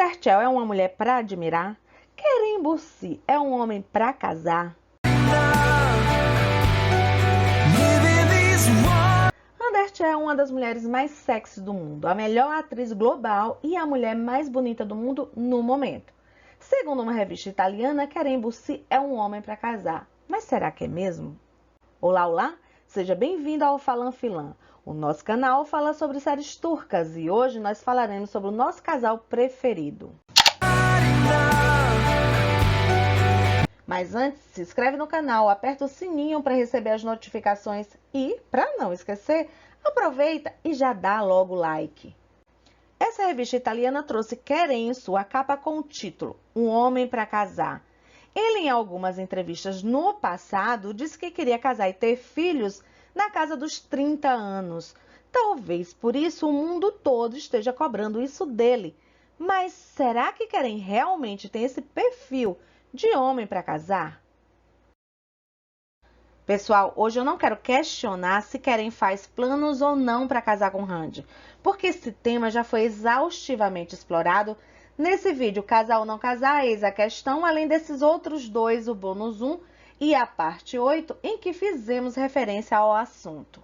Anderchel é uma mulher para admirar? Kerem Bürsin é um homem para casar? Anderchel é uma das mulheres mais sexy do mundo, a melhor atriz global e a mulher mais bonita do mundo no momento. Segundo uma revista italiana, Kerem Bürsin é um homem para casar. Mas será que é mesmo? Olá, olá! Seja bem-vindo ao Falan Filan. O nosso canal fala sobre séries turcas e hoje nós falaremos sobre o nosso casal preferido. Mas antes, se inscreve no canal, aperta o sininho para receber as notificações e, para não esquecer, aproveita e já dá logo o like. Essa revista italiana trouxe Kerem em sua capa com o título Um Homem para Casar. Ele, em algumas entrevistas no passado, disse que queria casar e ter filhos na casa dos 30 anos. Talvez por isso o mundo todo esteja cobrando isso dele. Mas será que Kerem realmente tem esse perfil de homem para casar? Pessoal, hoje eu não quero questionar se Kerem faz planos ou não para casar com Hande, porque esse tema já foi exaustivamente explorado nesse vídeo Casar ou Não Casar, eis a questão, além desses outros dois, o bônus 1 e a parte 8, em que fizemos referência ao assunto.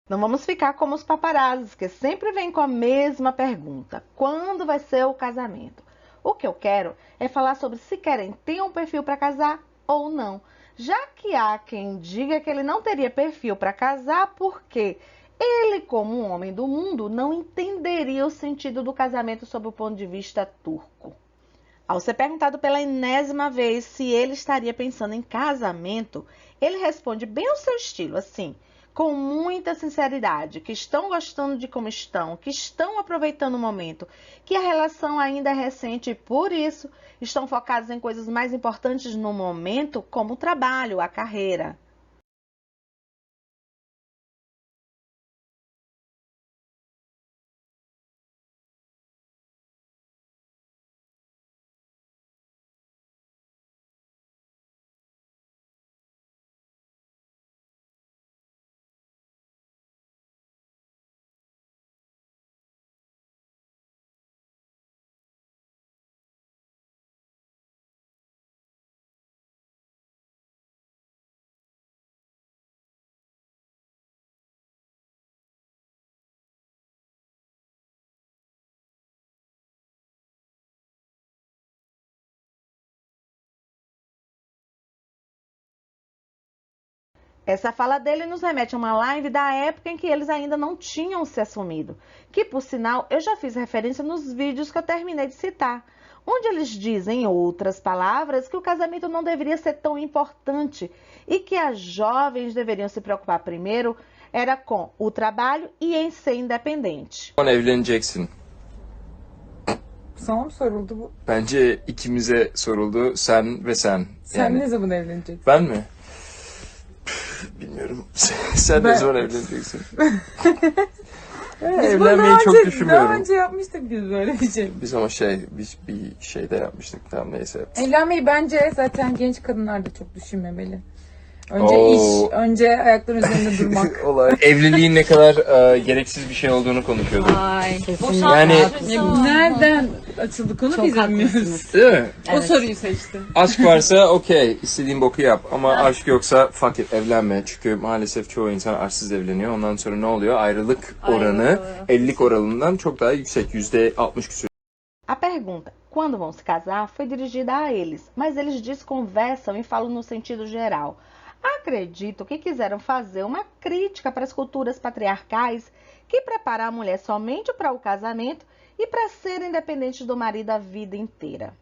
Não vamos ficar como os paparazzis, que sempre vêm com a mesma pergunta: quando vai ser o casamento? O que eu quero é falar sobre se Kerem tem um perfil para casar ou não, já que há quem diga que ele não teria perfil para casar porque ele, como um homem do mundo, não entenderia o sentido do casamento sob o ponto de vista turco. Ao ser perguntado pela enésima vez se ele estaria pensando em casamento, ele responde bem ao seu estilo, assim, com muita sinceridade, que estão gostando de como estão, que estão aproveitando o momento, que a relação ainda é recente e, por isso, estão focados em coisas mais importantes no momento, como o trabalho, a carreira. Essa fala dele nos remete a uma live da época em que eles ainda não tinham se assumido, que, por sinal, eu já fiz referência nos vídeos que eu terminei de citar, onde eles dizem, em outras palavras, que o casamento não deveria ser tão importante e que as jovens deveriam se preocupar primeiro era com o trabalho e em ser independente. Evleneceksin. Sana mı soruldu bu? Bence ikimize soruldu. Sen ve sen. Sen ne zaman evleneceksin? Ben mi? Bilmiyorum. Sen ne zaman evleneceksin? Biz bunu Evlenmeyi çok daha düşünmüyorum. önce yapmıştık biz böyle bir şey. Biz ama biz bir şeyde yapmıştık. Tamam neyse. Evlenmeyi bence zaten genç kadınlar da çok düşünmemeli. Önce Oo. iş, önce ayakların üzerinde durmak. Olay. Evliliğin ne kadar gereksiz bir şey olduğunu konuşuyorduk. Ay, Yani nereden açıldı konu biz bilmiyoruz. değil mi? O soruyu seçtim. Aşk varsa okey, istediğin boku yap ama aşk yoksa fuck it, evlenme. Çünkü maalesef çoğu insan aşksız evleniyor. Ondan sonra ne oluyor? Ayrılık oranı 50'lik oranından çok daha yüksek. %60 küsur. A pergunta, quando vão se casar, foi dirigida a eles, mas eles desconversam e falam no sentido geral. Acredito que quiseram fazer uma crítica para as culturas patriarcais que preparam a mulher somente para o casamento e para ser independente do marido a vida inteira.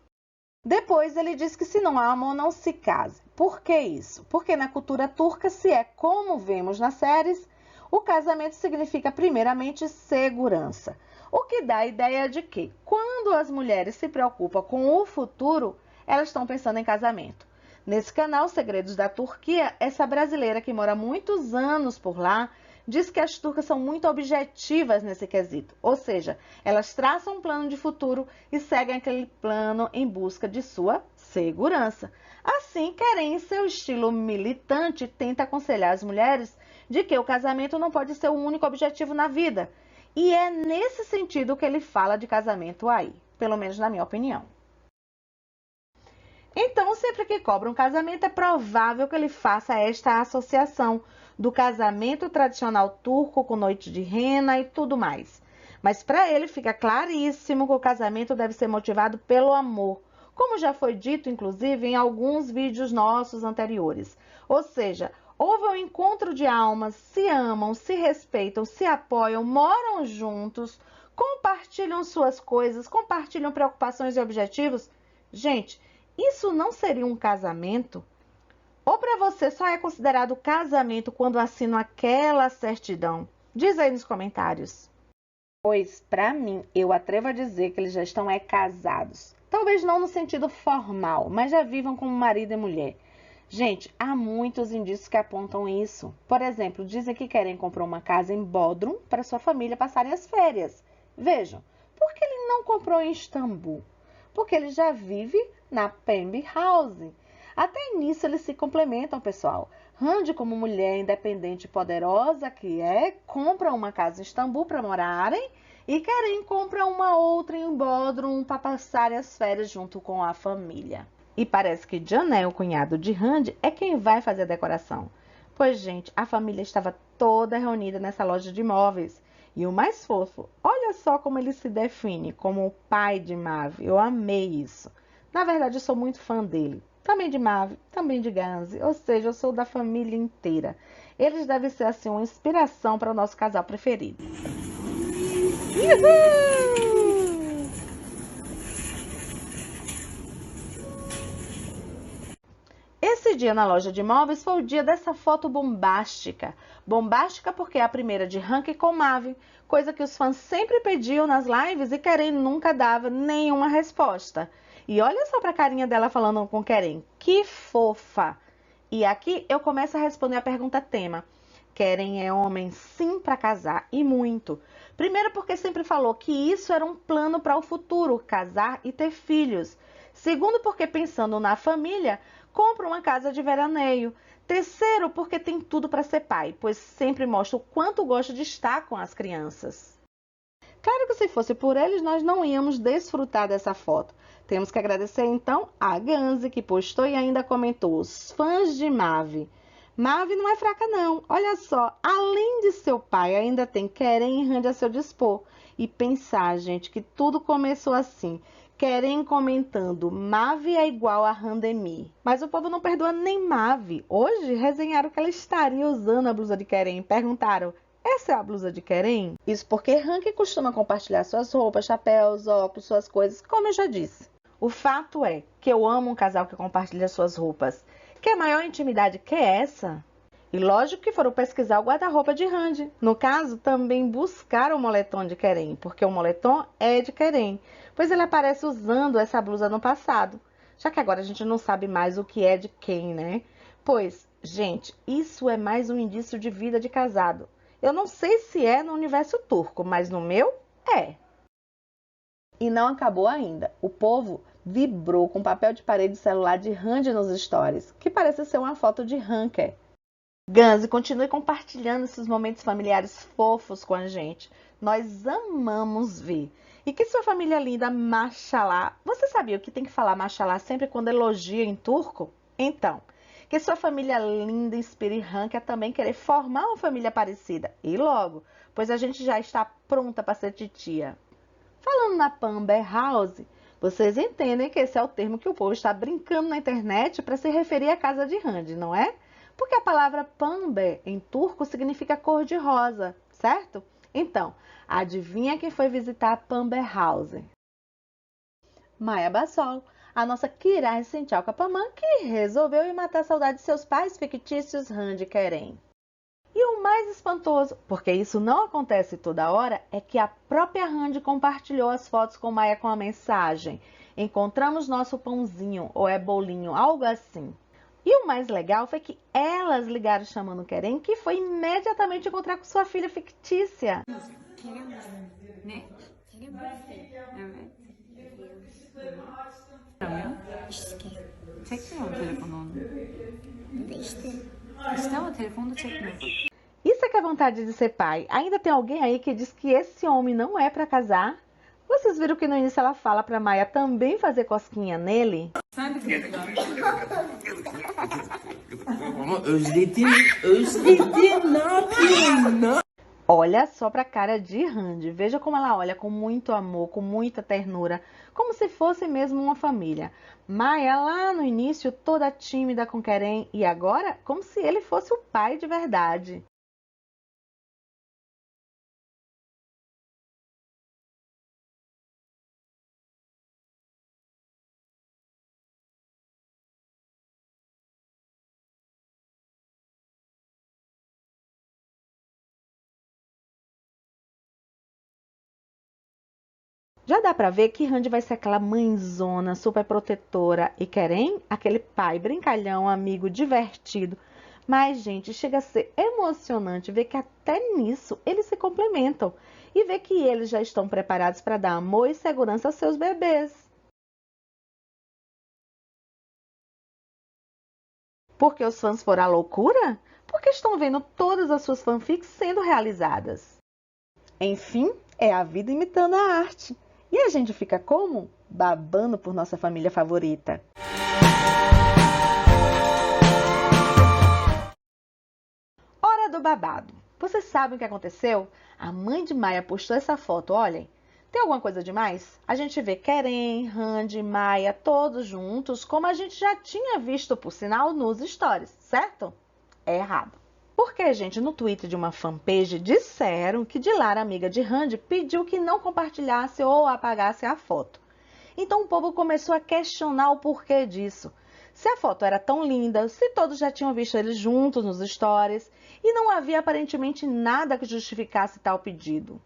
Depois ele diz que se não amam, não se casem. Por que isso? Porque na cultura turca, se é como vemos nas séries, o casamento significa primeiramente segurança. O que dá a ideia de que, quando as mulheres se preocupam com o futuro, elas estão pensando em casamento. Nesse canal Segredos da Turquia, essa brasileira que mora muitos anos por lá, diz que as turcas são muito objetivas nesse quesito, ou seja, elas traçam um plano de futuro e seguem aquele plano em busca de sua segurança. Assim, Kerem, em seu estilo militante, tenta aconselhar as mulheres de que o casamento não pode ser o único objetivo na vida. E é nesse sentido que ele fala de casamento aí. pelo menos na minha opinião. Então, sempre que cobra um casamento, é provável que ele faça esta associação do casamento tradicional turco com noite de rena e tudo mais. Mas para ele fica claríssimo que o casamento deve ser motivado pelo amor, como já foi dito, inclusive, em alguns vídeos nossos anteriores. Ou seja, houve um encontro de almas, se amam, se respeitam, se apoiam, moram juntos, compartilham suas coisas, compartilham preocupações e objetivos. Gente, isso não seria um casamento? Ou para você só é considerado casamento quando assinam aquela certidão? Diz aí nos comentários. Pois, para mim, eu atrevo a dizer que eles já estão casados. Talvez não no sentido formal, mas já vivam como marido e mulher. Gente, há muitos indícios que apontam isso. Por exemplo, dizem que querem comprar uma casa em Bodrum para sua família passarem as férias. Vejam, por que ele não comprou em Istambul? Porque ele já vive na Pembe House. Até nisso eles se complementam, pessoal. Hande, como mulher independente e poderosa que é, compra uma casa em Istambul para morarem e Keren compra uma outra em Bodrum para passarem as férias junto com a família. E parece que Caner, o cunhado de Hande, é quem vai fazer a decoração. Pois, gente, a família estava toda reunida nessa loja de imóveis. E o mais fofo, olha só como ele se define como o pai de Mavi. Eu amei isso. Na verdade, eu sou muito fã dele. Também de Mavi, também de Ganzi. Ou seja, eu sou da família inteira. Eles devem ser, assim, uma inspiração para o nosso casal preferido. Uhul! Esse dia na loja de imóveis foi o dia dessa foto bombástica. Bombástica porque é a primeira de Hank com Mavi, coisa que os fãs sempre pediam nas lives e Keren nunca dava nenhuma resposta. E olha só pra carinha dela falando com Keren, que fofa! E aqui eu começo a responder a pergunta tema. Keren é homem sim para casar e muito. Primeiro porque sempre falou que isso era um plano para o futuro, casar e ter filhos. Segundo porque pensando na família, compra uma casa de veraneio. Terceiro, porque tem tudo para ser pai, pois sempre mostra o quanto gosta de estar com as crianças. Claro que se fosse por eles, nós não íamos desfrutar dessa foto. Temos que agradecer então a Ganzi, que postou e ainda comentou: os fãs de Mavi. Mavi não é fraca não, olha só, além de seu pai, ainda tem Keren e Hande a seu dispor. E pensar, gente, que tudo começou assim. Keren comentando, Mavi é igual a Handemir. Mas o povo não perdoa nem Mavi. Hoje resenharam que ela estaria usando a blusa de Keren. Perguntaram, essa é a blusa de Keren? Isso porque Hank costuma compartilhar suas roupas, chapéus, óculos, suas coisas, como eu já disse. O fato é que eu amo um casal que compartilha suas roupas. Que maior intimidade que essa? E lógico que foram pesquisar o guarda-roupa de Hande. No caso, também buscaram o moletom de Keren, porque o moletom é de Keren, pois ele aparece usando essa blusa no passado. Já que agora a gente não sabe mais o que é de quem, né? Pois, gente, isso é mais um indício de vida de casado. Eu não sei se é no universo turco, mas no meu, é. E não acabou ainda. O povo vibrou com papel de parede celular de Hande nos stories, que parece ser uma foto de Hanker. Ganzi, continue compartilhando esses momentos familiares fofos com a gente. Nós amamos ver. E que sua família linda, mashallah. Você sabia que tem que falar mashallah sempre quando elogia em turco? Então, que sua família linda inspire Hank a também querer formar uma família parecida. E logo, pois a gente já está pronta para ser titia. Falando na Pembe House, vocês entendem que esse é o termo que o povo está brincando na internet para se referir à casa de Hande, não é? Porque a palavra Pembe em turco significa cor de rosa, certo? Então, adivinha quem foi visitar a Pembe House? Maya Bassol, a nossa Kiray Senchal Kapamã, que resolveu ir matar a saudade de seus pais fictícios Hande e Keren. E o mais espantoso, porque isso não acontece toda hora, é que a própria Hande compartilhou as fotos com Maya com a mensagem: encontramos nosso pãozinho, ou é bolinho, algo assim. E o mais legal foi que elas ligaram chamando Keren, que foi imediatamente encontrar com sua filha fictícia. Ne? Evet. Çekmiyor mu telefonu onu? İşte ama telefonu da çekmiyor. Isso é que é vontade de ser pai. Ainda tem alguém aí que diz que esse homem não é para casar? Vocês viram que no início ela fala pra Maia também fazer cosquinha nele? Sen de kızlar. Ama özledim ne yapayım? Olha só pra cara de Randy. Veja como ela olha com muito amor, com muita ternura, como se fosse mesmo uma família. Maia lá no início toda tímida com Kerem e agora como se ele fosse o pai de verdade. Já dá pra ver que Randy vai ser aquela mãezona super protetora e Kerem aquele pai brincalhão, amigo, divertido. Mas, gente, chega a ser emocionante ver que até nisso eles se complementam e ver que eles já estão preparados para dar amor e segurança aos seus bebês. Porque os fãs foram à loucura? Porque estão vendo todas as suas fanfics sendo realizadas. Enfim, é a vida imitando a arte. E a gente fica como? Babando por nossa família favorita. Hora do babado. Vocês sabem o que aconteceu? A mãe de Maia postou essa foto, olhem. Tem alguma coisa demais? A gente vê Kerem, Randy, Maia, todos juntos, como a gente já tinha visto, por sinal, nos stories, certo? É errado. Porque, gente, no Twitter de uma fanpage disseram que Dilara, amiga de Randy, pediu que não compartilhasse ou apagasse a foto. Então o povo começou a questionar o porquê disso. Se a foto era tão linda, se todos já tinham visto eles juntos nos stories e não havia aparentemente nada que justificasse tal pedido.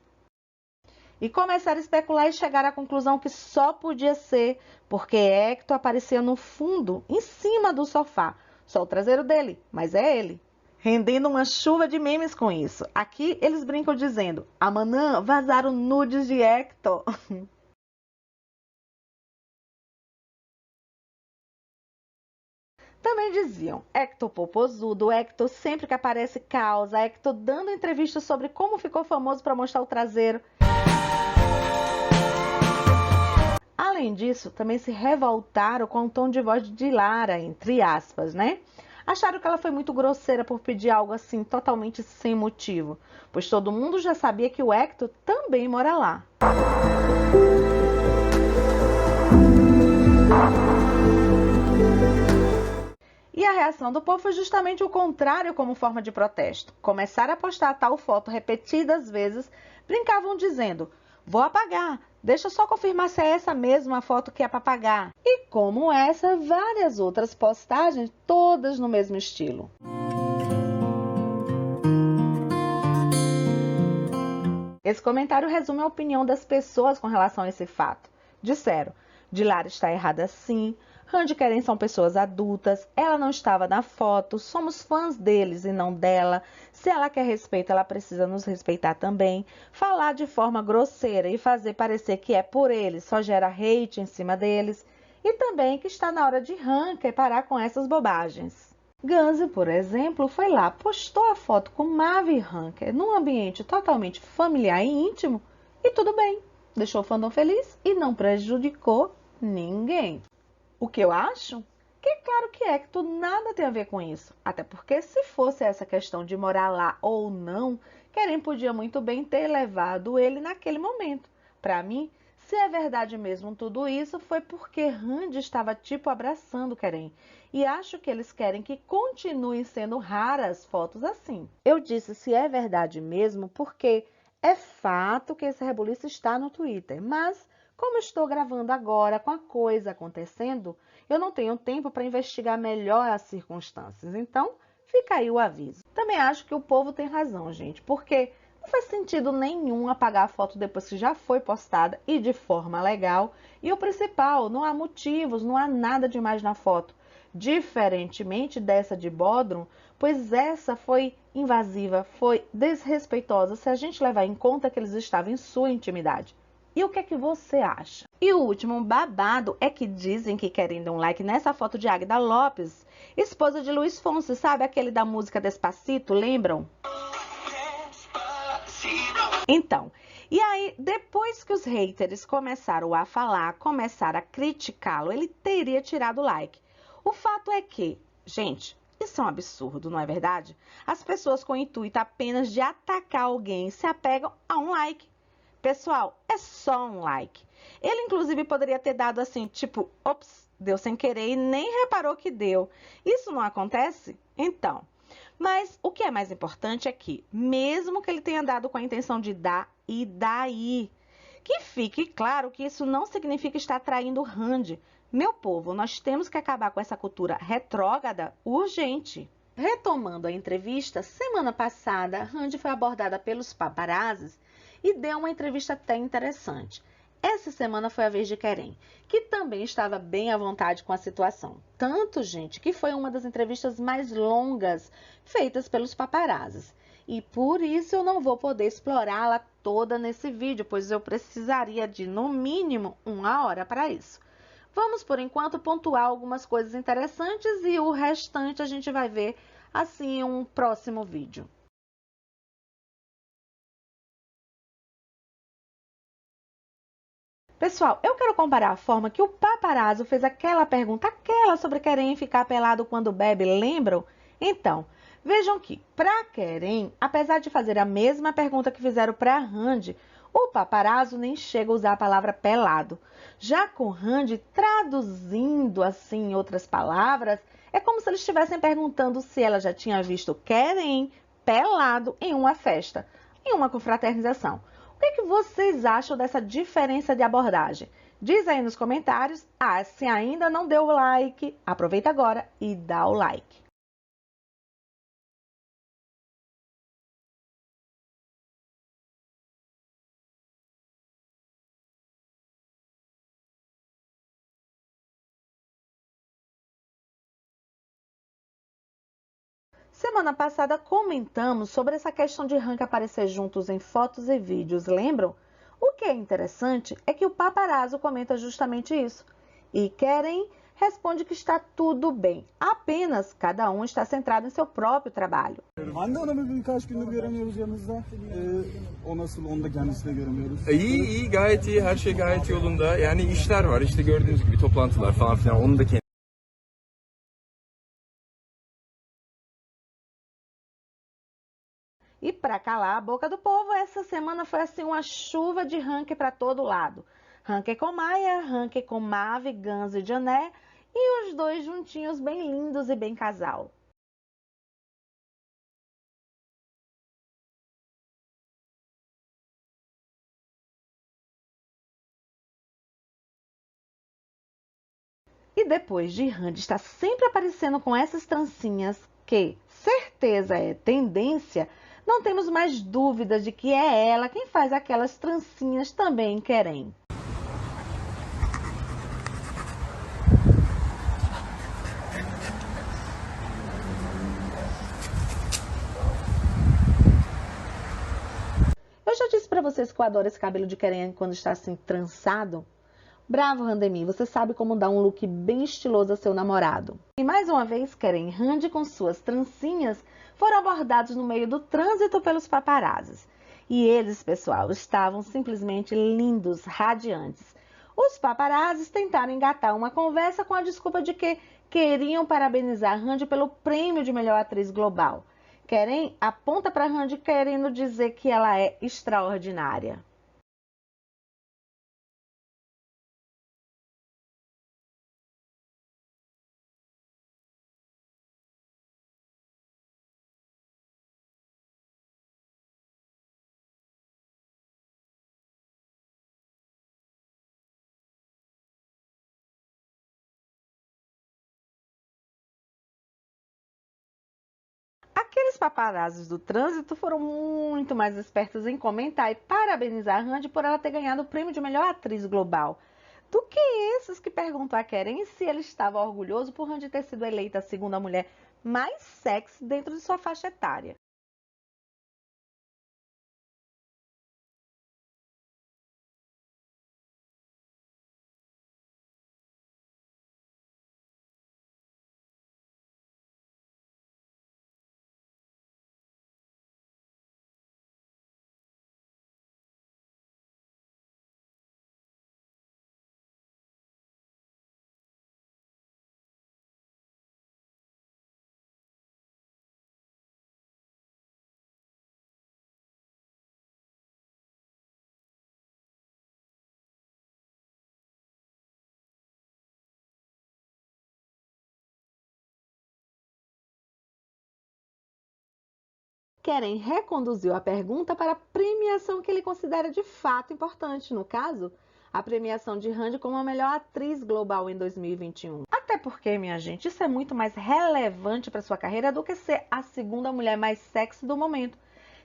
E começaram a especular e chegaram à conclusão que só podia ser porque Hector aparecia no fundo, em cima do sofá. Só o traseiro dele, mas é ele. Rendendo uma chuva de memes com isso. Aqui eles brincam dizendo: amanhã vazaram nudes de Hector. Também diziam: Hector popozudo, Hector sempre que aparece causa, Hector dando entrevistas sobre como ficou famoso para mostrar o traseiro. Além disso, também se revoltaram com o tom de voz de Dilara, entre aspas, né? Acharam que ela foi muito grosseira por pedir algo assim, totalmente sem motivo, pois todo mundo já sabia que o Hector também mora lá. E a reação do povo foi justamente o contrário como forma de protesto. Começaram a postar tal foto repetidas vezes, brincavam dizendo: vou apagar, deixa eu só confirmar se é essa mesma foto que é para apagar. E como essa, várias outras postagens, todas no mesmo estilo. Esse comentário resume a opinião das pessoas com relação a esse fato. Disseram: Dilara está errada sim, Randy e Kerem são pessoas adultas, ela não estava na foto, somos fãs deles e não dela. Se ela quer respeito, ela precisa nos respeitar também. Falar de forma grosseira e fazer parecer que é por eles só gera hate em cima deles. E também que está na hora de Ranker parar com essas bobagens. Ganzi, por exemplo, foi lá, postou a foto com Mavi e Ranker num ambiente totalmente familiar e íntimo e tudo bem. Deixou o fandom feliz e não prejudicou ninguém. O que eu acho? Que é claro que Hector nada tem a ver com isso. Até porque se fosse essa questão de morar lá ou não, Kerem podia muito bem ter levado ele naquele momento. Para mim, se é verdade mesmo tudo isso, foi porque Randy estava tipo abraçando Kerem. E acho que eles querem que continuem sendo raras fotos assim. Eu disse se é verdade mesmo porque é fato que esse rebuliço está no Twitter, mas como estou gravando agora com a coisa acontecendo, eu não tenho tempo para investigar melhor as circunstâncias. Então, fica aí o aviso. Também acho que o povo tem razão, gente, porque não faz sentido nenhum apagar a foto depois que já foi postada e de forma legal. E o principal, não há motivos, não há nada demais na foto. Diferentemente dessa de Bodrum, pois essa foi invasiva, foi desrespeitosa, se a gente levar em conta que eles estavam em sua intimidade. E o que é que você acha? E o último babado é que dizem que querem dar um like nessa foto de Águeda Lopes, esposa de Luiz Fonsi, sabe aquele da música Despacito, lembram? Então, E aí, depois que os haters começaram a falar, começaram a criticá-lo, ele teria tirado o like. O fato é que, gente, isso é um absurdo, não é verdade? As pessoas com o intuito apenas de atacar alguém se apegam a um like. Pessoal, é só um like. Ele, inclusive, poderia ter dado assim, tipo, ops, deu sem querer e nem reparou que deu. Isso não acontece? Então. Mas o que é mais importante é que, mesmo que ele tenha dado com a intenção de dar, e daí? Que fique claro que isso não significa estar traindo o Randy. Meu povo, nós temos que acabar com essa cultura retrógrada urgente. Retomando a entrevista, semana passada, Randy foi abordada pelos paparazzis e deu uma entrevista até interessante. Essa semana foi a vez de Keren, que também estava bem à vontade com a situação. Tanto, gente, que foi uma das entrevistas mais longas feitas pelos paparazzis. E por isso eu não vou poder explorá-la toda nesse vídeo, pois eu precisaria de, no mínimo, 1 hora para isso. Vamos, por enquanto, pontuar algumas coisas interessantes e o restante a gente vai ver, assim, em um próximo vídeo. Pessoal, eu quero comparar a forma que o paparazzo fez aquela pergunta, sobre Keren ficar pelado quando bebe, lembram? Então, vejam que, para Keren, apesar de fazer a mesma pergunta que fizeram para Randy, o paparazzo nem chega a usar a palavra pelado. Já com Randy, traduzindo assim em outras palavras, é como se eles estivessem perguntando se ela já tinha visto Keren pelado em uma festa, em uma confraternização. O que vocês acham dessa diferença de abordagem? Diz aí nos comentários. Ah, se ainda não deu o like, aproveita agora e dá o like. Semana passada comentamos sobre essa questão de Rank aparecer juntos em fotos e vídeos, lembram? O que é interessante é que o paparazzo comenta justamente isso. E Keren responde que está tudo bem, apenas cada um está centrado em seu próprio trabalho. Hande Hanım'ı birkaç gündür göremiyoruz yanımızda. O nasıl, onu da kendisine göremiyoruz. İyi iyi gayet iyi her şey gayet yolunda. Yani işler var işte gördüğünüz gibi toplantılar falan filan onu da E para calar a boca do povo, essa semana foi assim uma chuva de ranking para todo lado. Ranking com Maia, ranking com Mavi, Ganzo e Jané, e os dois juntinhos bem lindos e bem casal. E depois de Randy estar sempre aparecendo com essas trancinhas, que certeza é tendência, não temos mais dúvidas de que é ela quem faz aquelas trancinhas também em Keren. Eu já disse pra vocês que eu adoro esse cabelo de Keren quando está assim trançado. Bravo, Randemi, você sabe como dar um look bem estiloso a seu namorado. E mais uma vez, Keren e Randy com suas trancinhas foram abordados no meio do trânsito pelos paparazzis. E eles, pessoal, estavam simplesmente lindos, radiantes. Os paparazzis tentaram engatar uma conversa com a desculpa de que queriam parabenizar Randy pelo prêmio de melhor atriz global. Keren aponta para Randy querendo dizer que ela é extraordinária. Aqueles paparazzis do trânsito foram muito mais espertos em comentar e parabenizar a Randy por ela ter ganhado o prêmio de melhor atriz global, do que esses que perguntam a Keren se ele estava orgulhoso por Randy ter sido eleita a segunda mulher mais sexy dentro de sua faixa etária. Keren reconduziu a pergunta para a premiação que ele considera de fato importante, no caso, a premiação de Randy como a melhor atriz global em 2021. Até porque, minha gente, isso é muito mais relevante para sua carreira do que ser a segunda mulher mais sexy do momento.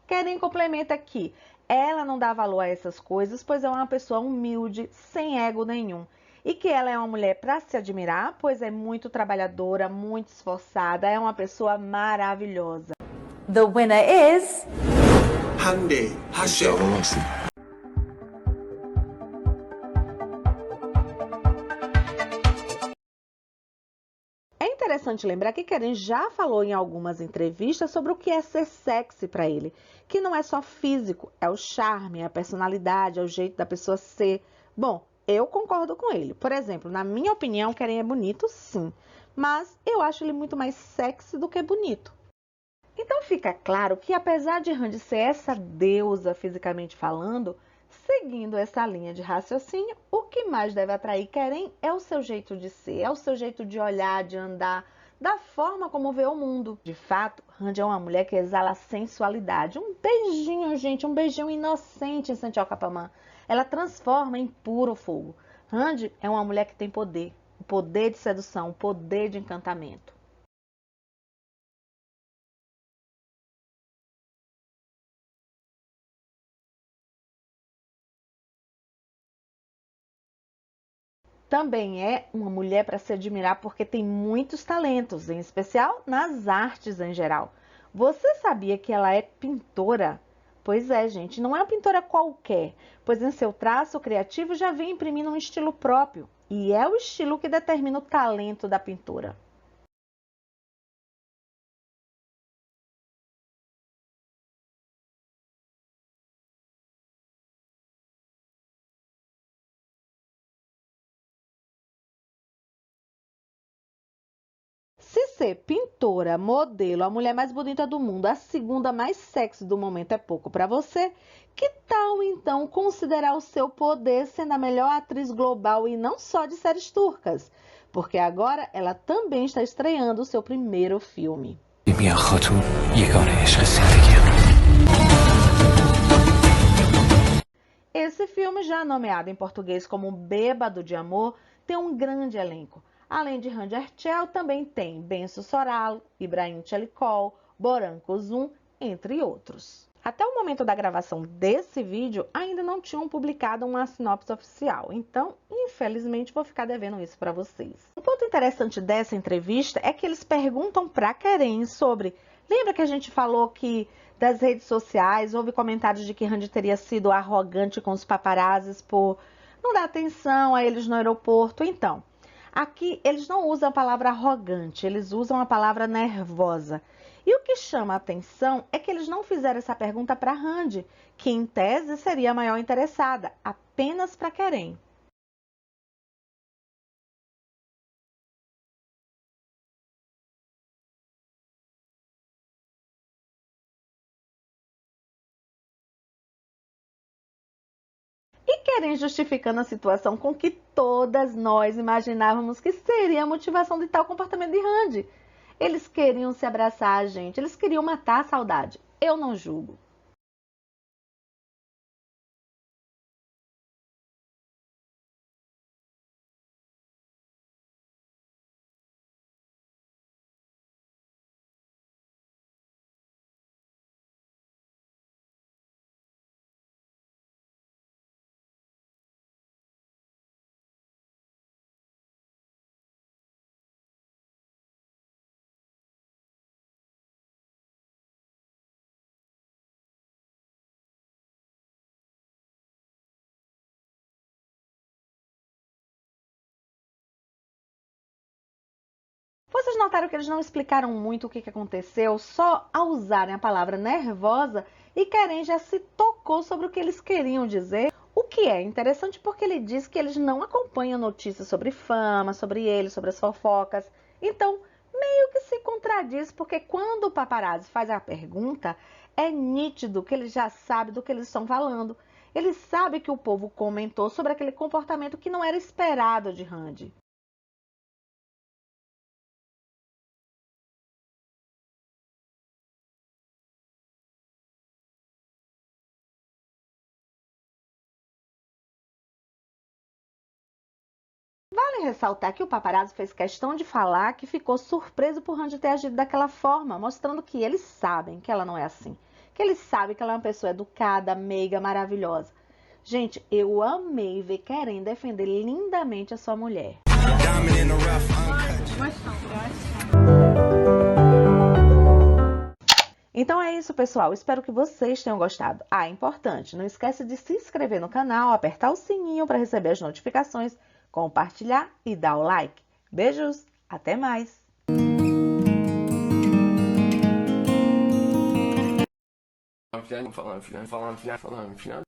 Keren complementa que ela não dá valor a essas coisas, pois é uma pessoa humilde, sem ego nenhum. E que ela é uma mulher para se admirar, pois é muito trabalhadora, muito esforçada, é uma pessoa maravilhosa. The winner is... Hande Hashem. É interessante lembrar que Keren já falou em algumas entrevistas sobre o que é ser sexy para ele, que não é só físico, é o charme, é a personalidade, é o jeito da pessoa ser. Bom, eu concordo com ele. Por exemplo, na minha opinião, Keren é bonito, sim, mas eu acho ele muito mais sexy do que bonito. Então fica claro que apesar de Randy ser essa deusa fisicamente falando, seguindo essa linha de raciocínio, o que mais deve atrair Keren é o seu jeito de ser, é o seu jeito de olhar, de andar, da forma como vê o mundo. De fato, Randy é uma mulher que exala sensualidade. Um beijinho, gente, um beijinho inocente em Santiocapamã. Ela transforma em puro fogo. Randy é uma mulher que tem poder, o poder de sedução, o poder de encantamento. Também é uma mulher para se admirar porque tem muitos talentos, em especial nas artes em geral. Você sabia que ela é pintora? Pois é, gente, não é uma pintora qualquer, pois em seu traço criativo já vem imprimindo um estilo próprio, e é o estilo que determina o talento da pintora. Se ser pintora, modelo, a mulher mais bonita do mundo, a segunda mais sexy do momento é pouco para você, que tal então considerar o seu poder sendo a melhor atriz global e não só de séries turcas? Porque agora ela também está estreando o seu primeiro filme. Esse filme, já nomeado em português como Bêbado de Amor, tem um grande elenco. Além de Randy Erçel, também tem Benço Soralo, Ibrahim Çelikol, Boran Kozum, entre outros. Até o momento da gravação desse vídeo, ainda não tinham publicado uma sinopse oficial, então, infelizmente, vou ficar devendo isso para vocês. Um ponto interessante dessa entrevista é que eles perguntam para Keren sobre... Lembra que a gente falou que das redes sociais houve comentários de que Randy teria sido arrogante com os paparazzis por não dar atenção a eles no aeroporto? Então... Aqui eles não usam a palavra arrogante, eles usam a palavra nervosa. E o que chama a atenção é que eles não fizeram essa pergunta para Randy, que em tese seria a maior interessada, apenas para Keren. E Keren justificando a situação com que todas nós imaginávamos que seria a motivação de tal comportamento de Randy. Eles queriam se abraçar, gente. Eles queriam matar a saudade. Eu não julgo. Vocês notaram que eles não explicaram muito o que aconteceu, só ao usarem a palavra nervosa, e Keren já se tocou sobre o que eles queriam dizer, o que é interessante porque ele diz que eles não acompanham notícias sobre fama, sobre ele, sobre as fofocas. Então, meio que se contradiz, porque quando o paparazzi faz a pergunta, é nítido que ele já sabe do que eles estão falando. Ele sabe que o povo comentou sobre aquele comportamento que não era esperado de Randy. Vale ressaltar que o paparazzo fez questão de falar que ficou surpreso por Randy ter agido daquela forma, mostrando que eles sabem que ela não é assim. Que eles sabem que ela é uma pessoa educada, meiga, maravilhosa. Gente, eu amei ver Keren defender lindamente a sua mulher. Então é isso, pessoal. Espero que vocês tenham gostado. Ah, importante, não esquece de se inscrever no canal, apertar o sininho para receber as notificações, compartilhar e dar o like. Beijos, até mais! Falan filan.